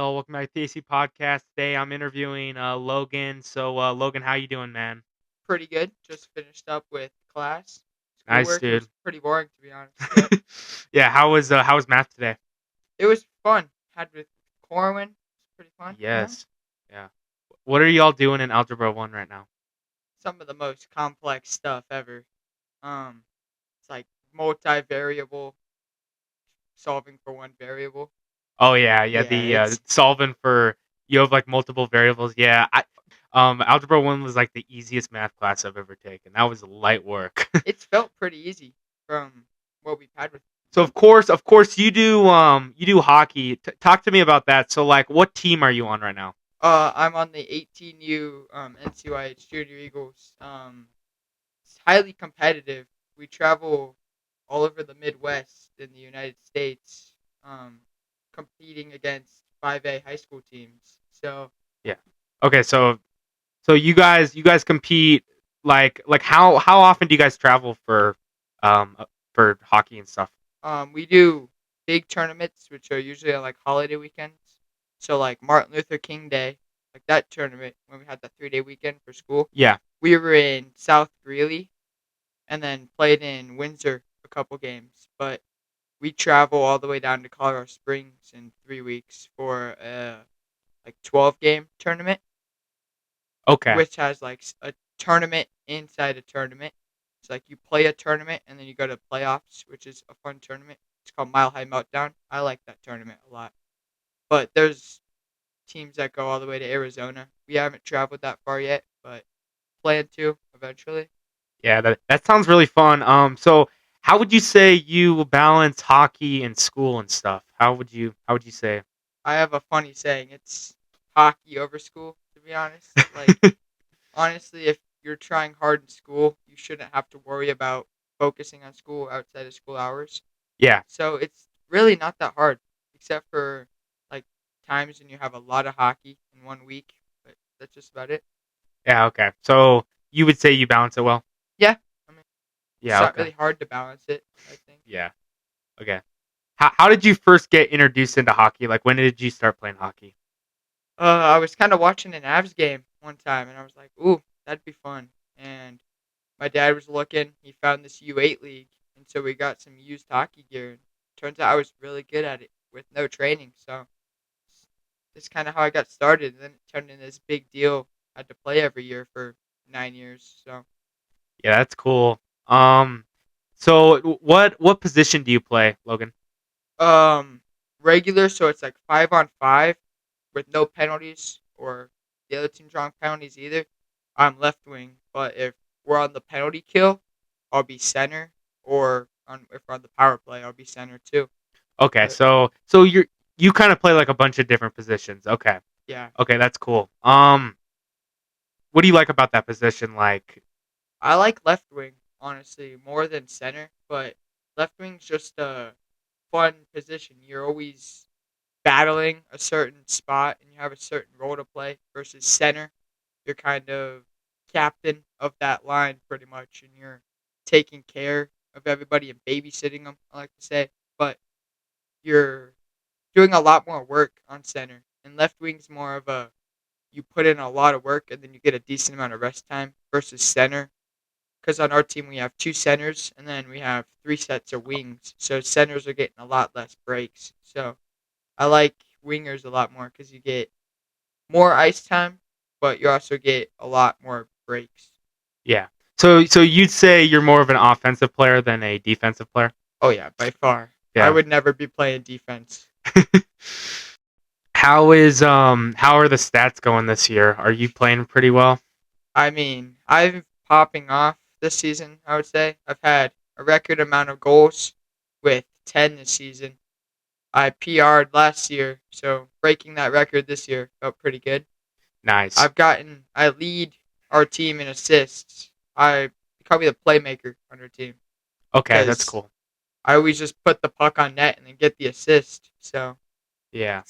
y'all. Welcome back to the AC Podcast. Today I'm interviewing Logan. So, Logan, how you doing, man? Pretty good. Just finished up with class, Nice, schoolwork. It dude. was pretty boring, to be honest. Yep. Yeah, how was math today? It was fun. Had with Corwin. It's pretty fun. Yes. Yeah. What are y'all doing in Algebra 1 right now? Some of the most complex stuff ever. It's like multivariable solving for one variable. Oh yeah, Yeah, the it's solving for you have like multiple variables. Yeah, Algebra 1 was like the easiest math class I've ever taken. That was light work. it's felt pretty easy from what we've had with. So of course you do hockey. Talk to me about that. So like what team are you on right now? I'm on the 18U NCYH Junior Eagles. It's highly competitive. We travel all over the Midwest in the United States, um, competing against 5A high school teams. So Yeah. Okay, so you guys compete like how often do you guys travel for hockey and stuff? we do big tournaments, which are usually on like holiday weekends. So like Martin Luther King Day, like that tournament when we had the 3-day weekend for school. Yeah. We were in South Greeley and then played in Windsor a couple games, but we travel all the way down to Colorado Springs in 3 weeks for a like 12 game tournament, Okay. which has like a tournament inside a tournament. It's like you play a tournament and then you go to playoffs, which is a fun tournament. It's called Mile High Meltdown. I like that tournament a lot. But there's teams that go all the way to Arizona. We haven't traveled that far yet, but plan to eventually. Yeah, that sounds really fun. So how would you say you balance hockey and school and stuff? How would you say? I have a funny saying. It's hockey over school, to be honest. Like, honestly, if you're trying hard in school, you shouldn't have to worry about focusing on school outside of school hours. Yeah. So it's really not that hard, except for like times when you have a lot of hockey in 1 week. But that's just about it. Yeah, okay. So you would say you balance it well? Yeah, I mean it's Yeah, not okay. really hard to balance it. I think. Yeah. Okay. How did you first get introduced into hockey? Like when did you start playing hockey? I was kind of watching an Avs game one time, and I was like, "Ooh, that'd be fun." And my dad was looking. He found this U8 league, and so we got some used hockey gear. And turns out I was really good at it with no training. So that's kind of how I got started. And then it turned into this big deal. I had to play every year for 9 years. So Yeah, that's cool. So what position do you play, Logan? um, regular. So it's like 5-on-5 with no penalties or the other team drawing penalties either. I'm left wing, but if we're on the penalty kill, I'll be center. Or if we're on the power play, I'll be center too. Okay, But so you kind of play like a bunch of different positions. Okay. yeah, Okay, that's cool. What do you like about that position? Like, I like left wing honestly more than center, but left wing's just a fun position. You're always battling a certain spot and you have a certain role to play versus center. You're kind of captain of that line pretty much and you're taking care of everybody and babysitting them, I like to say. But you're doing a lot more work on center. And left wing's more of a you put in a lot of work and then you get a decent amount of rest time versus center. Because on our team we have two centers and then we have three sets of wings, so centers are getting a lot less breaks. So I like wingers a lot more because you get more ice time, but you also get a lot more breaks. yeah. So you'd say you're more of an offensive player than a defensive player? Oh yeah, by far. I Yeah. would never be playing defense. How are the stats going this year? Are you playing pretty well? I mean, I'm popping off this season. I would say I've had a record amount of goals with 10 this season. I PR'd last year, so breaking that record this year felt pretty good. Nice. I lead our team in assists. I become the playmaker on our team Okay, that's because cool. I always just put the puck on net and then get the assist. So Yeah.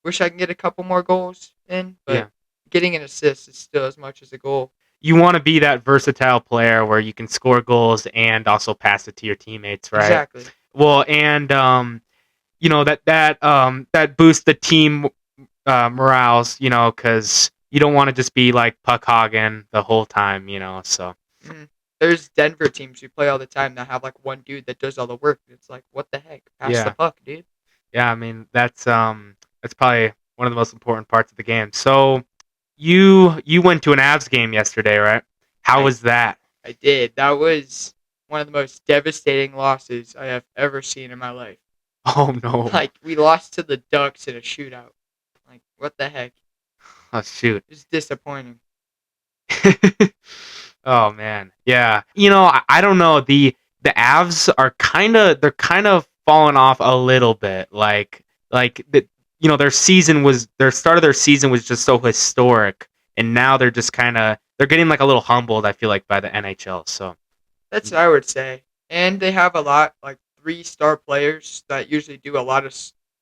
wish I can get a couple more goals in, but Yeah. getting an assist is still as much as a goal. You want to be that versatile player where you can score goals and also pass it to your teammates, right? Exactly. Well, and that boosts the team morales, because you don't want to just be like puck hogging the whole time, so Mm. There's Denver teams we play all the time that have like one dude that does all the work. It's like, what the heck? Pass the yeah. puck, dude. Yeah, I mean that's probably one of the most important parts of the game. So you went to an Avs game yesterday, right? How I was that? I did. That was one of the most devastating losses I have ever seen in my life. Oh no. Like we lost to the Ducks in a shootout. Like what the heck? Oh shoot. It's disappointing. Oh man. Yeah. I don't know. The Avs are they're kind of falling off a little bit. Their start of their season was just so historic, and now they're getting like a little humbled, I feel like, by the NHL. So That's what I would say. And they have a lot like 3-star players that usually do a lot of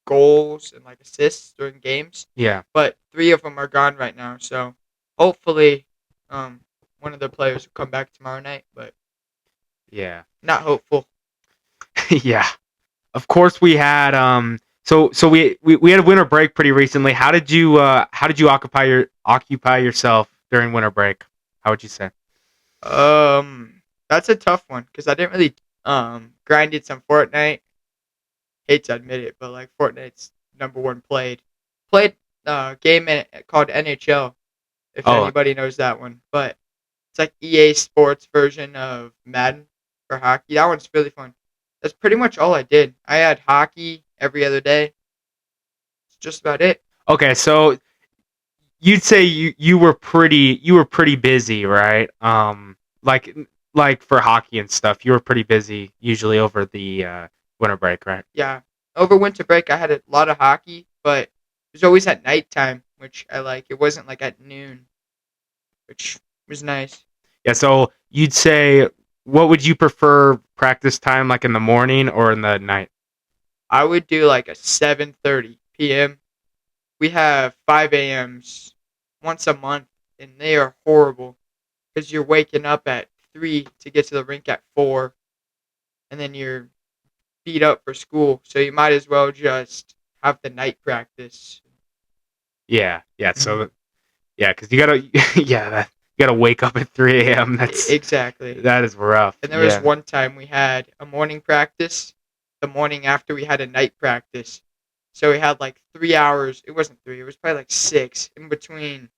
goals and like assists during games. yeah. But 3 of them are gone right now. So hopefully, um, one of the players will come back tomorrow night. But Yeah. not hopeful. Yeah. Of course we had so we had a winter break pretty recently. How did you occupy yourself during winter break? How would you say? That's a tough one because I didn't really grinded some Fortnite. Hate to admit it, but like Fortnite's number one played game called NHL. If Oh, anybody knows that one, but it's like EA Sports version of Madden for hockey. That one's really fun. That's pretty much all I did. I had hockey every other day. It's just about it. okay. So you'd say you were pretty busy, right? Like for hockey and stuff, you were pretty busy usually over the winter break, right? Yeah. Over winter break, I had a lot of hockey, but it was always at nighttime, which I like. It wasn't like at noon, which was nice. Yeah. So you'd say, what would you prefer practice time, like in the morning or in the night? I would do like a 7:30 p.m. We have 5 a.m.s once a month, and they are horrible because you're waking up at 3 to get to the rink at 4, and then you're beat up for school. So you might as well just have the night practice. Yeah. Yeah. Mhm. So yeah, because you gotta you gotta wake up at 3 a.m. Exactly. That is rough. And there was Yeah. one time we had a morning practice the morning after we had a night practice. So we had like 3 hours. It wasn't 3, it was probably like 6 in between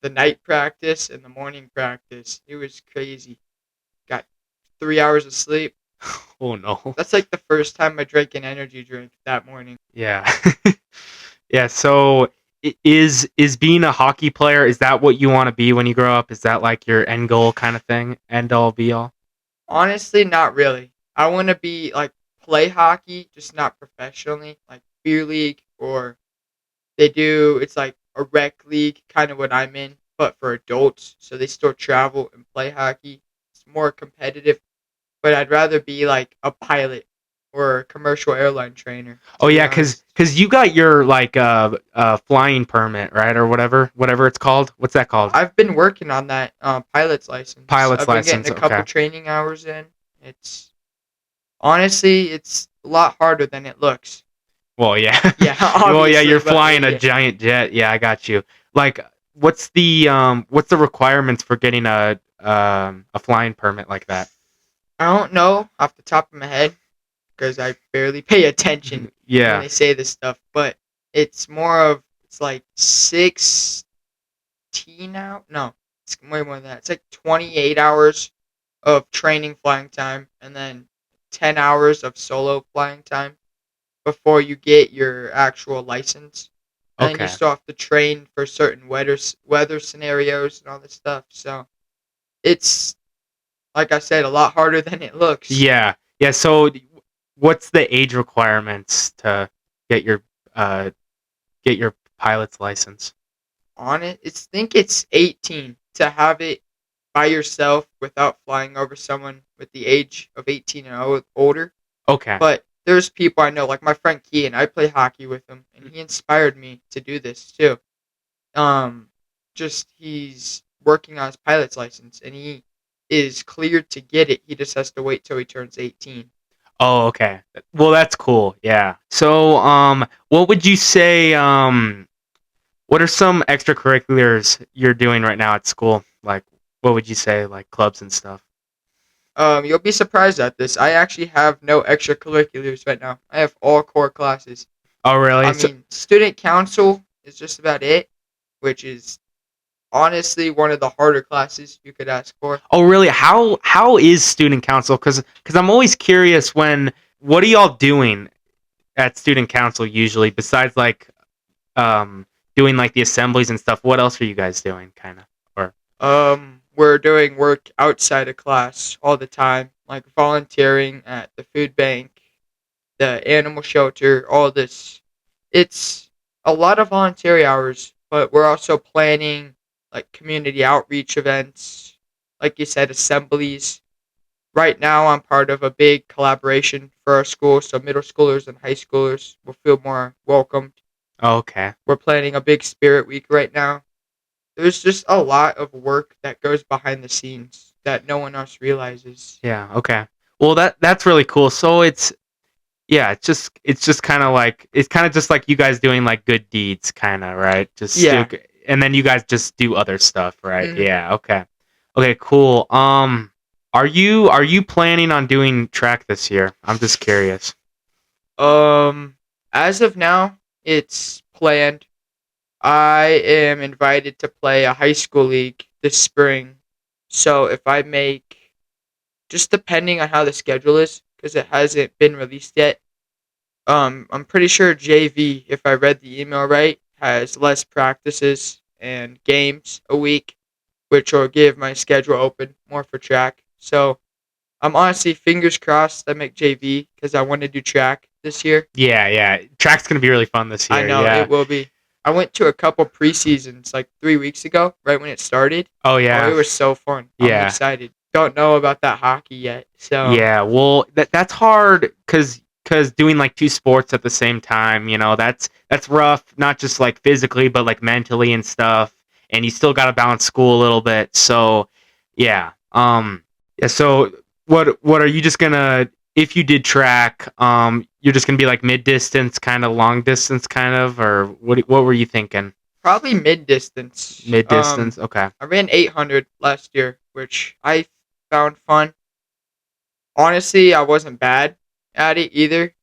the night practice and the morning practice. It was crazy. Got 3 hours of sleep. Oh no. That's like the first time I drank an energy drink that morning. Yeah. Yeah. So is being a hockey player, is that what you want to be when you grow up? Is that like your end goal kind of thing? End all be all? Honestly, not really. I want to be like play hockey, just not professionally, like beer league or they do. It's like a rec league, kind of what I'm in, but for adults. So they still travel and play hockey. It's more competitive, but I'd rather be like a pilot or a commercial airline trainer, Oh to be yeah, cause honest. cause you got your like flying permit, right? Or whatever it's called. What's that called? I've been working on that pilot's license. Pilot's I've been getting license. a couple Okay. training hours in. It's honestly, it's a lot harder than it looks. Well, yeah. Yeah, Well, yeah, obviously, you're but flying a yeah. giant jet. Yeah, I got you. Like, what's the requirements for getting a flying permit like that? I don't know off the top of my head because I barely pay attention when Yeah. they say this stuff, but it's more of it's like 16 out. No, it's way more than that. It's like 28 hours of training flying time and then 10 hours of solo flying time before you get your actual license. And then you Okay. still have to train for certain weather scenarios and all this stuff. So it's like I said, a lot harder than it looks. Yeah. Yeah. So, what's the age requirements to get your uh get your pilot's license? On it, it's 18 to have it by yourself without flying over someone with the age of 18 and older. Okay. But there's people I know, like my friend Kean. I play hockey with him, and he inspired me to do this too. Um, just he's working on his pilot's license, and he is cleared to get it. He just has to wait till he turns 18. Oh, okay. Well, that's cool. Yeah. So, what would you say? What are some extracurriculars you're doing right now at school? Like, what would you say? Like clubs and stuff. You'll be surprised at this. I actually have no extracurriculars right now. I have all core classes. Oh, really? I So, mean, student council is just about it, which is honestly one of the harder classes you could ask for. oh, really? How is student council? Because I'm always curious when what are y'all doing at student council usually besides like um doing like the assemblies and stuff? What else are you guys doing? Kind of or We're doing work outside of class all the time, like volunteering at the food bank, the animal shelter, all this. It's a lot of voluntary hours, but we're also planning like community outreach events, like you said, assemblies. Right now, I'm part of a big collaboration for our school, so middle schoolers and high schoolers will feel more welcomed. oh, okay. We're planning a big spirit week right now. There's just a lot of work that goes behind the scenes that no one else realizes. Yeah. Okay. Well, that's really cool. So yeah, it's just kind of like it's kind of just like you guys doing like good deeds, kind of right. Just do, Yeah. and then you guys just do other stuff, right? hmm Yeah. Okay. Okay. Cool. Are you planning on doing track this year? I'm just curious. Um, as of now, it's planned. I am invited to play a high school league this spring. So if I make, just depending on how the schedule is, because it hasn't been released yet. I'm pretty sure JV, if I read the email right, has less practices and games a week, which will give my schedule open more for track. So I'm honestly fingers crossed I make JV because I want to do track this year. Yeah. Yeah. Track's gonna be really fun this I year. know Yeah. it will be. I went to a couple preseasons like 3 weeks ago, right when it started. Oh Oh, it yeah. was so fun. I'm Yeah. excited. Don't know about that hockey yet, so Yeah, well, that's hard because doing like two sports at the same time, that's rough. Not just like physically, but like mentally and stuff. And you still got to balance school a little bit. So, yeah, yeah. So, what are you just gonna if you did track, you're just gonna be like mid distance, kind of long distance, kind of, or what were you thinking? probably mid distance. Mid distance, okay. I ran 800 last year, which I found fun. Honestly, I wasn't bad at it either.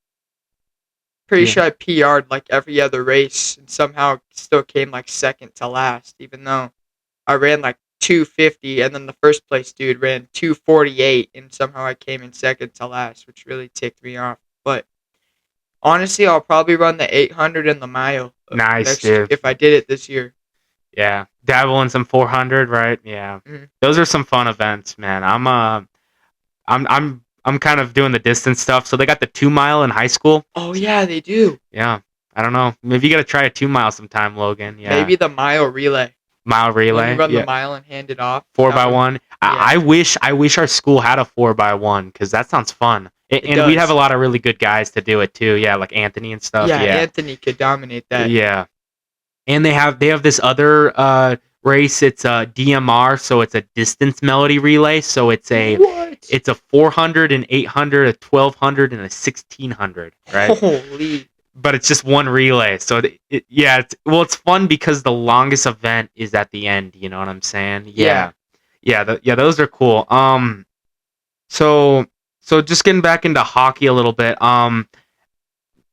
Pretty Yeah, sure I PR'd like every other race and somehow still came like second to last, even though I ran like 250 and then the first place dude ran 248 and somehow I came in second to last, which really ticked me off. But honestly, I'll probably run the 800 and the mile nice, next dude. if I did it this year. Yeah, dabble in some 400, right? Yeah, Mhm. those are some fun events, man. I'm kind of doing the distance stuff. So they got the 2 mile in high school. Oh yeah, they do. Yeah, I don't know. Maybe you got to try a 2 mile sometime, Logan. Yeah, Maybe the mile relay mile when you relay. run the Yeah, mile and hand it off. four That by would, one. yeah, I wish our school had a 4x1 because that sounds fun. it And we'd have a does. lot of really good guys to do it too. Yeah, like Anthony and stuff. Yeah, Yeah, Anthony could dominate that. yeah. And they have this other race. It's a DMR, so it's a distance melody relay. So What? it's a 400, an 800, a 1200, and a 1600, right? Holy. But it's just one relay. So yeah, it's fun because the longest event is at the end. You know what I'm saying? Yeah. Yeah, yeah, those are cool. So just getting back into hockey a little bit.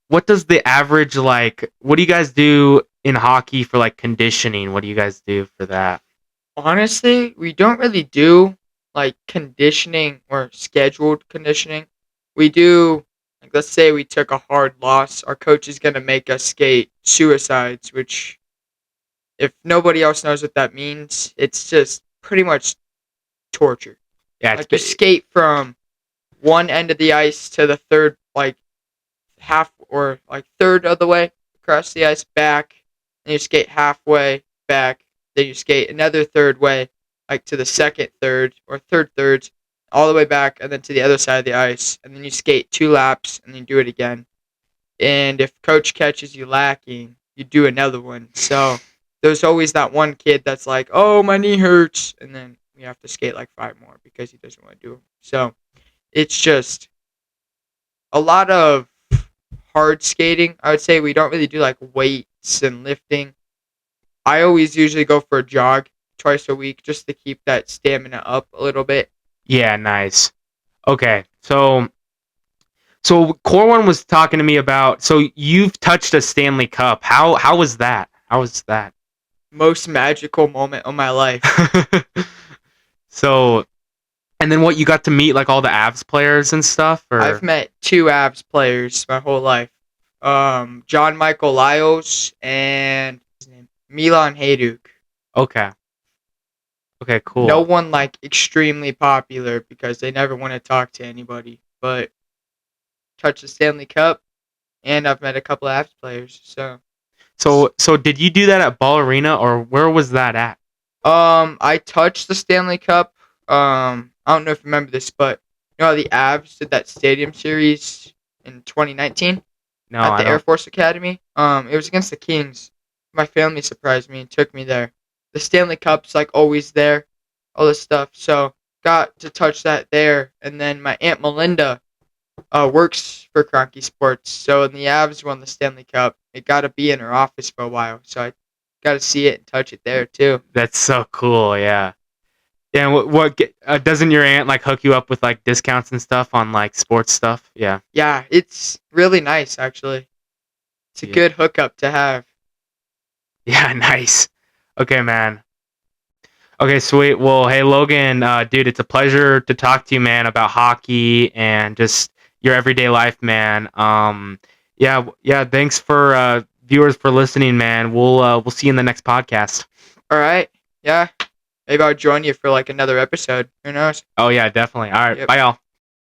What does the average like? What do you guys do in hockey for like conditioning? What do you guys do for that? Honestly, we don't really do like conditioning or scheduled conditioning. We do like let's say we took a hard loss, our coach is gonna make us skate suicides, which if nobody else knows what that means, it's just pretty much torture. Yeah, Like you skate from one end of the ice to the third, like half or like third of the way across the ice back, and you skate halfway back, then you skate another third way, like to the second third or third thirds, all the way back, and then to the other side of the ice, and then you skate 2 laps, and then you do it again. And if coach catches you lacking, you do another one. So there's always that one kid that's like, "Oh, my knee hurts," and then you have to skate like 5 more because he doesn't want to do them. So it's just a lot of hard skating. I would say we don't really do like weights and lifting. I always usually go for a jog twice a week just to keep that stamina up a little bit. Yeah, nice. Okay, so Core One was talking to me about. So you've touched a Stanley Cup. How was that? How was that? Most magical moment of my life. So, and then what? You got to meet like all the Avs players and stuff, I've or met two Avs players my whole life. John Michael Lyles and his name Milan Hajduk. okay, okay, No cool. one like extremely popular because they never want to talk to anybody. But touched the Stanley Cup, and I've met a couple of Avs players. So, So did you do that at Ball Arena or where was that at? I touched the Stanley Cup. I don't know if you remember this, but you know how the Avs did that Stadium Series in 2019 No, at I the Air don't. Force Academy. It was against the Kings. My family surprised me and took me there. The Stanley Cup's like always there, all this stuff. So got to touch that there, and then my aunt Melinda works for Cronky Sports. So when the Avs won the Stanley Cup, it got to be in her office for a while. So I got to see it and touch it there too. That's so cool. Yeah. Yeah. And doesn't your aunt like hook you up with like discounts and stuff on like sports stuff? Yeah. Yeah, it's really nice actually. It's a Yeah. good hookup to have. Yeah. Nice. Okay, man. Okay, sweet. Well, hey Logan, dude, it's a pleasure to talk to you, man, about hockey and just your everyday life, man. Yeah, yeah. Thanks for viewers for listening, man. We'll see you in the next podcast. All right. Yeah. Maybe I'll join you for like another episode. Who knows? Oh yeah, definitely. All right, Yep. bye, y'all.